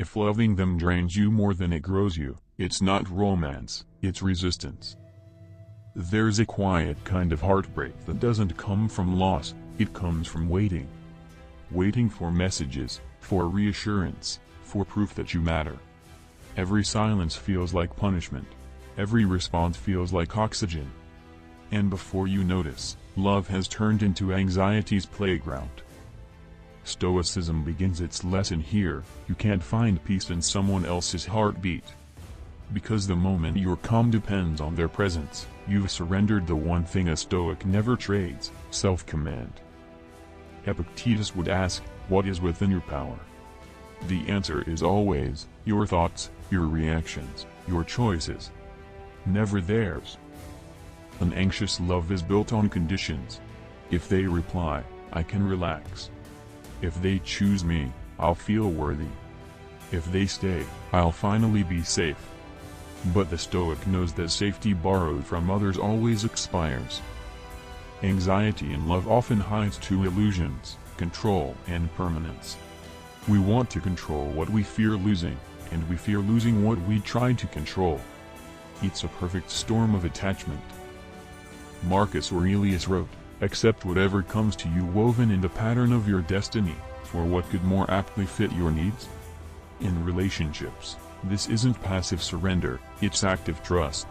If loving them drains you more than it grows you, it's not romance, it's resistance. There's a quiet kind of heartbreak that doesn't come from loss, it comes from waiting. Waiting for messages, for reassurance, for proof that you matter. Every silence feels like punishment. Every response feels like oxygen. And before you notice, love has turned into anxiety's playground. Stoicism begins its lesson here: you can't find peace in someone else's heartbeat. Because the moment your calm depends on their presence, you've surrendered the one thing a Stoic never trades: self-command. Epictetus would ask, what is within your power? The answer is always, your thoughts, your reactions, your choices. Never theirs. An anxious love is built on conditions. If they reply, I can relax. If they choose me, I'll feel worthy. If they stay, I'll finally be safe. But the Stoic knows that safety borrowed from others always expires. Anxiety in love often hides two illusions: control and permanence. We want to control what we fear losing, and we fear losing what we tried to control. It's a perfect storm of attachment. Marcus Aurelius wrote, accept whatever comes to you woven in the pattern of your destiny, for what could more aptly fit your needs? In relationships, this isn't passive surrender, it's active trust.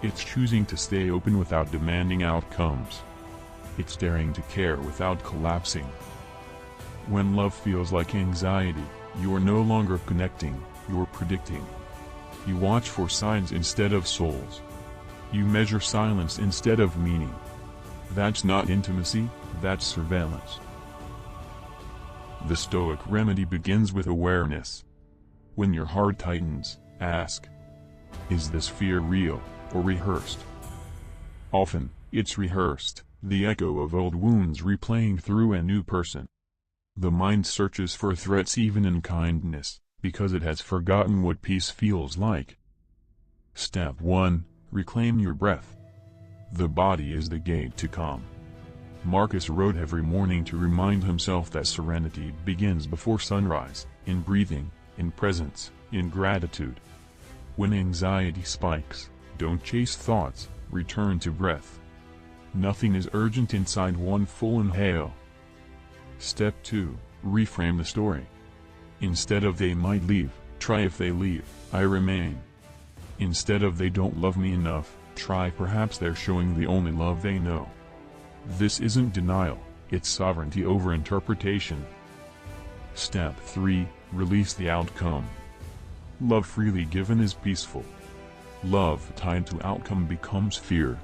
It's choosing to stay open without demanding outcomes. It's daring to care without collapsing. When love feels like anxiety, you're no longer connecting, you're predicting. You watch for signs instead of souls. You measure silence instead of meaning. That's not intimacy, that's surveillance. The Stoic remedy begins with awareness. When your heart tightens, ask, is this fear real, or rehearsed? Often, it's rehearsed, the echo of old wounds replaying through a new person. The mind searches for threats even in kindness, because it has forgotten what peace feels like. Step 1. Reclaim your breath. The body is the gate to calm. Marcus wrote every morning to remind himself that serenity begins before sunrise, in breathing, in presence, in gratitude. When anxiety spikes, don't chase thoughts, return to breath. Nothing is urgent inside one full inhale. Step 2. Reframe the story. Instead of they might leave, try if they leave, I remain. Instead of they don't love me enough, try perhaps they're showing the only love they know. This isn't denial, it's sovereignty over interpretation. Step 3. Release the outcome. Love freely given is peaceful. Love tied to outcome becomes fear.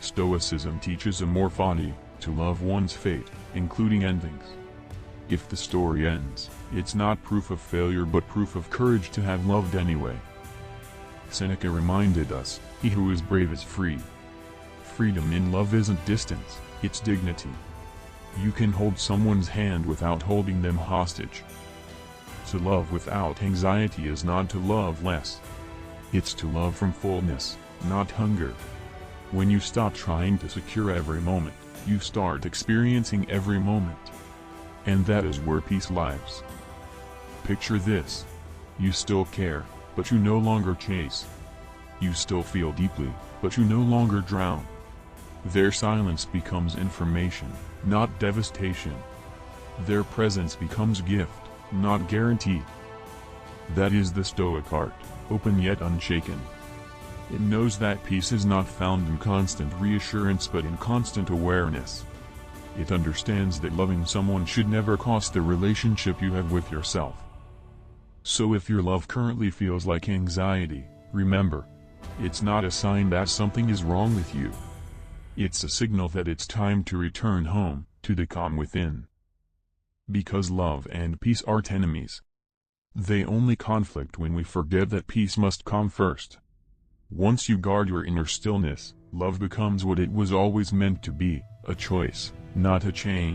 Stoicism teaches amor fati, to love one's fate, including endings. If the story ends, it's not proof of failure but proof of courage to have loved anyway. Seneca reminded us, he who is brave is free. Freedom in love isn't distance, it's dignity. You can hold someone's hand without holding them hostage. To love without anxiety is not to love less. It's to love from fullness, not hunger. When you stop trying to secure every moment, you start experiencing every moment. And that is where peace lies. Picture this. You still care, but you no longer chase. You still feel deeply, but you no longer drown. Their silence becomes information, not devastation. Their presence becomes gift, not guarantee. That is the Stoic art, open yet unshaken. It knows that peace is not found in constant reassurance but in constant awareness. It understands that loving someone should never cost the relationship you have with yourself. So if your love currently feels like anxiety, remember, it's not a sign that something is wrong with you. It's a signal that it's time to return home, to the calm within. Because love and peace aren't enemies. They only conflict when we forget that peace must come first. Once you guard your inner stillness, love becomes what it was always meant to be, a choice, not a chain.